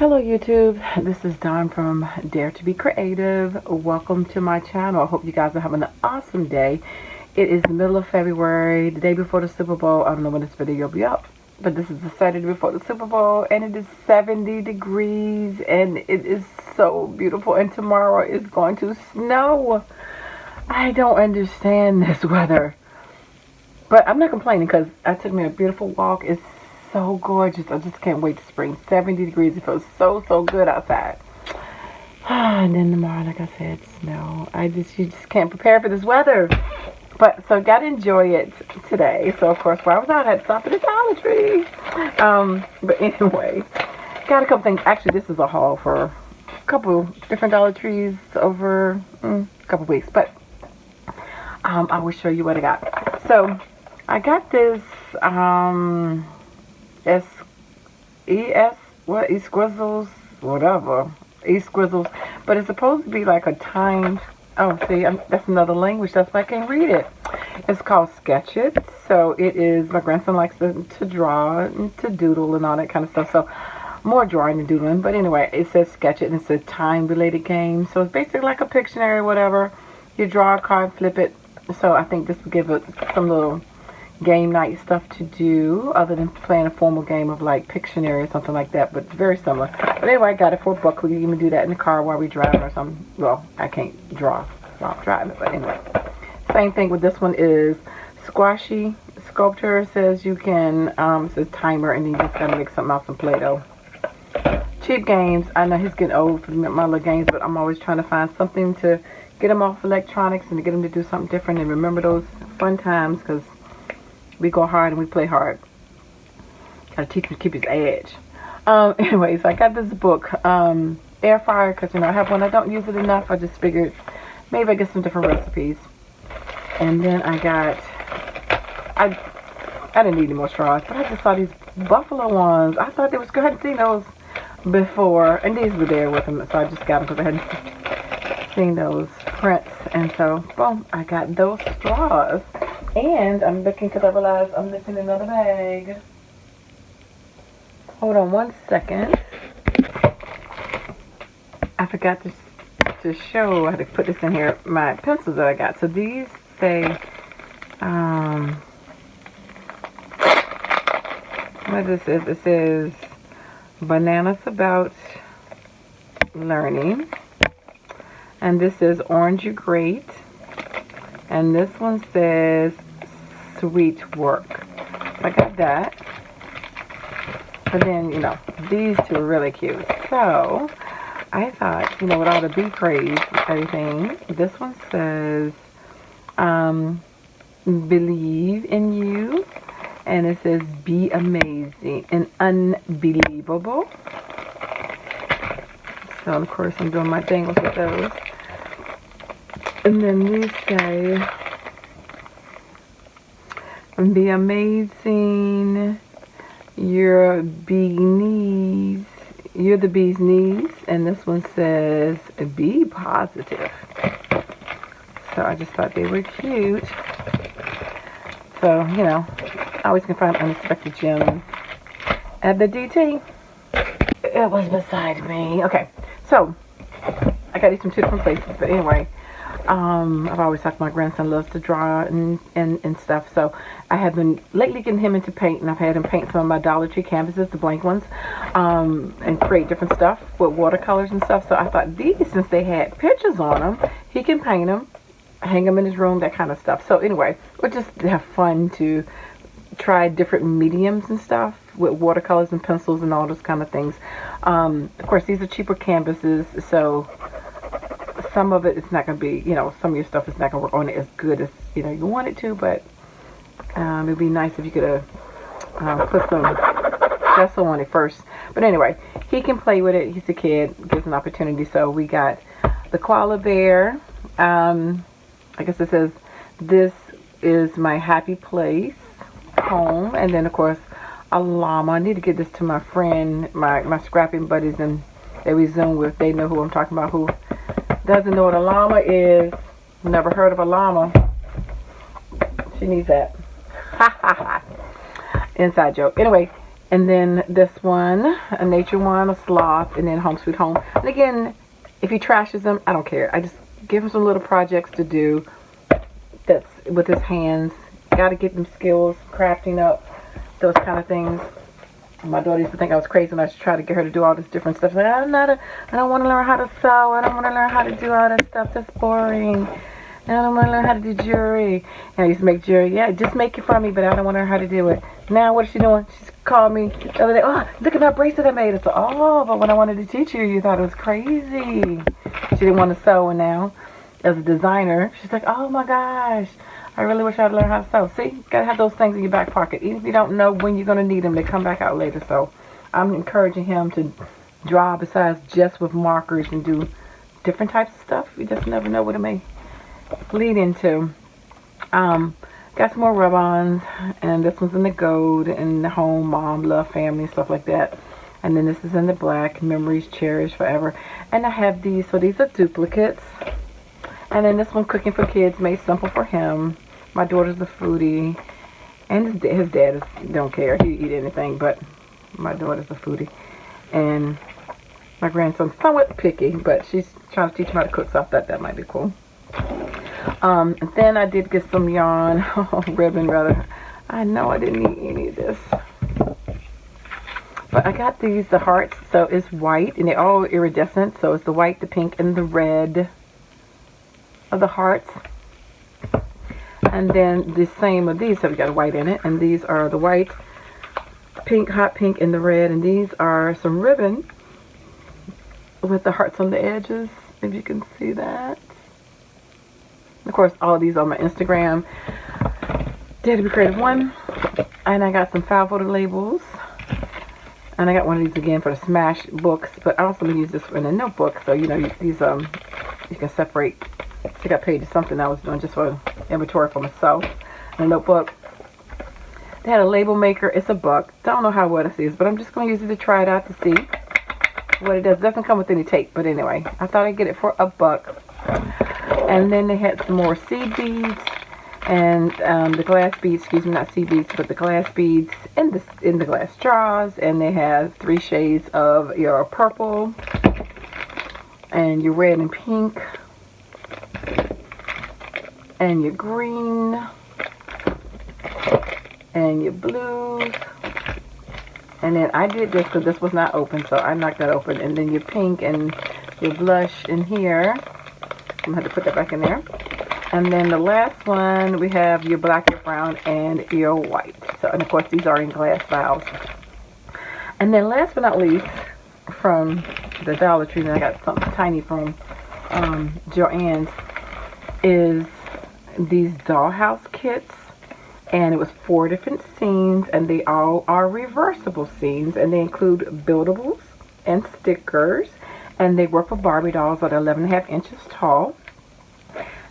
Hello YouTube, this is Dawn from DaretoBeCreative. Welcome to my channel. I hope you guys are having an awesome day. It is the middle of February, the day before the Super Bowl. I don't know when this video will be up, but this is the Saturday before the Super Bowl, and it is 70 degrees, and it is so beautiful, and tomorrow is going to snow. I don't understand this weather, but I'm not complaining because I took me a beautiful walk. It's so gorgeous. I just can't wait to spring. 70 degrees. It feels so good outside. And then tomorrow, like I said, snow. You just can't prepare for this weather. But so gotta enjoy it today. So of course, while I was out, I had to stop at the Dollar Tree. But anyway, got a couple things. Actually, this is a haul for a couple different Dollar Trees over a couple weeks. But I will show you what I got. So I got this E-Squizzles, whatever, E-Squizzles, but it's supposed to be like a timed, that's another language, that's why I can't read it. It's called Sketch It, so it is, my grandson likes to draw and to doodle and all that kind of stuff, so more drawing than doodling, but anyway, it says Sketch It, and it's a time-related game, so it's basically like a Pictionary, whatever. You draw a card, flip it, so I think this will give it some little game night stuff to do other than playing a formal game of like Pictionary or something like that, but it's very similar. But anyway, I got it for $1. We can even do that in the car while we drive or something. Well, I can't draw while I'm driving, but anyway. Same thing with this one is Squashy Sculpture. It says you can, it says timer, and then you just gotta make something out some Play-Doh. Cheap games. I know he's getting old for my little games, but I'm always trying to find something to get him off electronics and to get him to do something different and remember those fun times, because we go hard and we play hard. Gotta teach him to keep his edge. Anyways, I got this book, Air Fryer, because I have one. I don't use it enough. I just figured maybe I get some different recipes. And then I didn't need any more straws, but I just saw these buffalo ones. I thought they was good. I hadn't seen those before, and these were there with them, so I just got them because I hadn't seen those prints. And so, boom, I got those straws. And I'm looking because I realized I'm missing another bag. Hold on one second. I forgot to show. I had to put this in here. My pencils that I got. So these say, what this is? It says bananas about learning. And this is orange are great. And this one says sweet work. I got that. But then, you know, these two are really cute. So I thought, you know, with all the bee craze and everything, this one says believe in you. And it says be amazing and unbelievable. So of course I'm doing my dangles with those. And then these say, be amazing, you're the bee's knees. And this one says, be positive. So I just thought they were cute. So, you know, I always can find unexpected gems at the DT. It was beside me. Okay, so I got these from two different places, but anyway. I've always talked, my grandson loves to draw and stuff, so I have been lately getting him into paint, and I've had him paint some of my Dollar Tree canvases, the blank ones, and create different stuff with watercolors and stuff. So I thought these, since they had pictures on them, he can paint them, hang them in his room, that kind of stuff. So anyway, we'll just have fun to try different mediums and stuff with watercolors and pencils and all those kind of things. Of course, these are cheaper canvases, so some of it's not going to be, you know, some of your stuff is not going to work on it as good as, you know, you want it to, but it would be nice if you could put some gesso on it first. But anyway, he can play with it. He's a kid, gives an opportunity. So we got the koala bear. I guess it says, this is my happy place, home. And then, of course, a llama. I need to get this to my friend, my scrapping buddies, and that we Zoom with. They know who I'm talking about, who doesn't know what a llama is, never heard of a llama. She needs that. Ha ha ha. Inside joke. Anyway, And then this one, a nature one, a sloth, and then home sweet home. And again, if he trashes them, I don't care. I just give him some little projects to do that's with his hands. Got to get them skills, crafting up, those kind of things. My daughter used to think I was crazy when I used to try to get her to do all this different stuff. Like, I don't want to learn how to sew. I don't want to learn how to do all that stuff. That's boring. I don't want to learn how to do jewelry. And I used to make jewelry. Yeah, just make it for me, but I don't want to learn how to do it. Now what is she doing? She's called me the other day. Oh, look at that bracelet I made. I said, oh, but when I wanted to teach you thought it was crazy. She didn't want to sew, and now, as a designer, she's like, oh my gosh, I really wish I'd learned how to sew. See, you gotta have those things in your back pocket. Even if you don't know when you're gonna need them, they come back out later. So I'm encouraging him to draw besides just with markers and do different types of stuff. You just never know what it may lead into. Got some more rub-ons, and this one's in the gold, and the home, mom, love, family, stuff like that. And then this is in the black, memories cherished forever. And I have these, so these are duplicates. And then this one, cooking for kids, made simple for him. My daughter's a foodie, and his dad don't care. He eat anything, but my daughter's a foodie. And my grandson's somewhat picky, but she's trying to teach him how to cook, so I thought that might be cool. And then I did get some yarn, ribbon rather. I know I didn't need any of this. But I got these, the hearts, so it's white, and they're all iridescent. So it's the white, the pink, and the red of the hearts. And then the same of these have got white in it, and these are the white, pink, hot pink, and the red. And these are some ribbon with the hearts on the edges, if you can see that. Of course, all of these on my Instagram, DaretoBeCreative 1. And I got some file folder labels. And I got one of these again for the Smash books, but I also use this in a notebook. So, you know, these, you can separate. I got paid to something I was doing just for inventory for myself. In a notebook. They had a label maker. It's $1. Don't know how well this is, but I'm just going to use it to try it out to see what it does. It doesn't come with any tape, but anyway, I thought I'd get it for $1. And then they had some more seed beads and the glass beads, excuse me, not seed beads, but the glass beads in the glass straws. And they have 3 shades of your purple and your red and pink and your green and your blues. And then I did this because this was not open, so I knocked that open. And then your pink and your blush in here. I'm going to have to put that back in there. And then the last one, we have your black, your brown, and your white. So, and of course, these are in glass vials. And then last but not least, from the Dollar Tree, and I got something tiny from Joann's, is these dollhouse kits. And it was 4 different scenes, and they all are reversible scenes. And they include buildables and stickers. And they work for Barbie dolls that are 11.5 inches tall.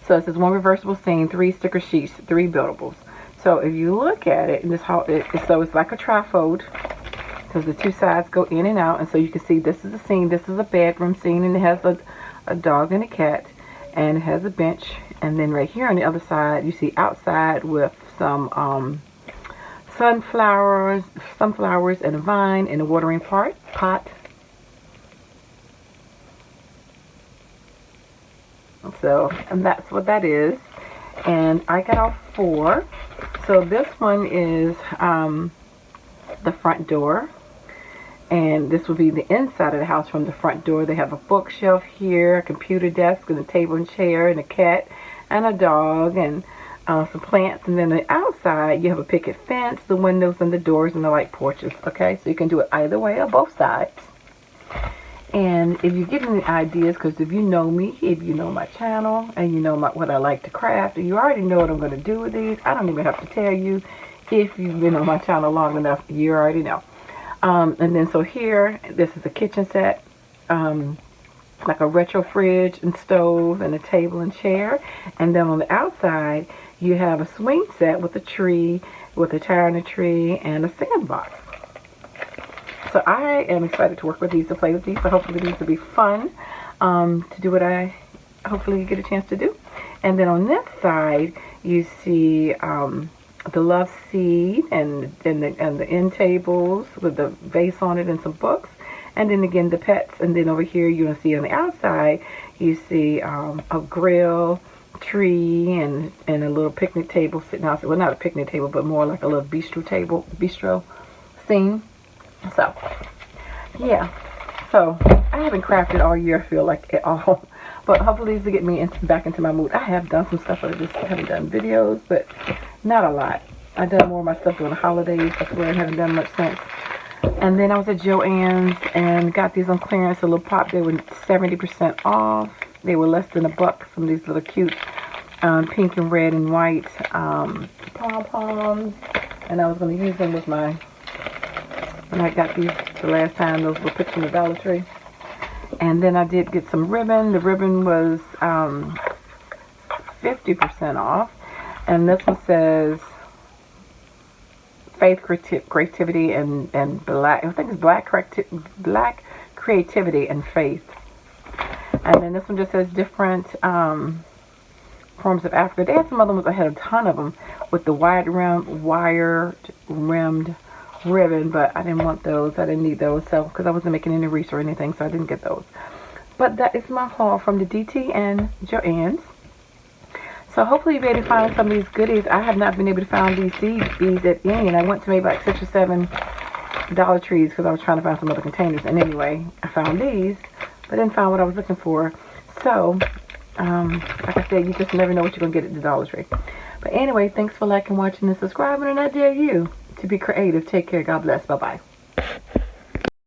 So it says 1 reversible scene, 3 sticker sheets, 3 buildables. So if you look at it, so it's like a trifold. Because the 2 sides go in and out. And so you can see this is a scene, this is a bedroom scene, and it has a dog and a cat. And it has a bench. And then right here on the other side, you see outside with some sunflowers and a vine and a watering pot. So, and that's what that is. And I got all 4. So this one is the front door. And this will be the inside of the house from the front door. They have a bookshelf here, a computer desk, and a table and chair, and a cat, and a dog, and some plants. And then the outside, you have a picket fence, the windows, and the doors, and the light porches. Okay, so you can do it either way or both sides. And if you get any ideas, because if you know me, if you know my channel, and you know what I like to craft, and you already know what I'm going to do with these, I don't even have to tell you. If you've been on my channel long enough, you already know. And then so here, this is a kitchen set, like a retro fridge and stove and a table and chair. And then on the outside, you have a swing set with a tree, with a tire and a tree, and a sandbox. So I am excited to work with these, to play with these. So hopefully these will be fun to do what I hopefully get a chance to do. And then on this side, you see the love seed and the end tables with the vase on it and some books. And then again the pets. And then over here you're going to see on the outside, you see a grill, tree, and a little picnic table sitting outside. Well, not a picnic table, but more like a little bistro scene. So, yeah. So, I haven't crafted all year, I feel like, at all. But hopefully this will get me back into my mood. I have done some stuff, but I just haven't done videos, but not a lot. I've done more of my stuff during the holidays. That's where I haven't done much since. And then I was at Joann's and got these on clearance, a little pop. They were 70% off. They were less than $1. Some of these little cute pink and red and white pom-poms. And I was going to use them with my, when I got these the last time, those were put in the Dollar Tree. And then I did get some ribbon. The ribbon was 50% off. And this one says Faith, Creativity, and Black. I think it's Black Creativity and Faith. And then this one just says different forms of Africa. They had some other ones. I had a ton of them with the wide rimmed ribbon, but I didn't want those. I didn't need those, so because I wasn't making any wreaths or anything, so I didn't get those. But that is my haul from the DT and Joann's. So hopefully you'll be able to find some of these goodies. I have not been able to find these seed beads at any, and I went to maybe like 6 or 7 Dollar Trees because I was trying to find some other containers. And anyway, I found these, but didn't find what I was looking for. So, like I said, you just never know what you're going to get at the Dollar Tree. But anyway, thanks for liking, watching, and subscribing, and I dare you to be creative. Take care. God bless. Bye-bye.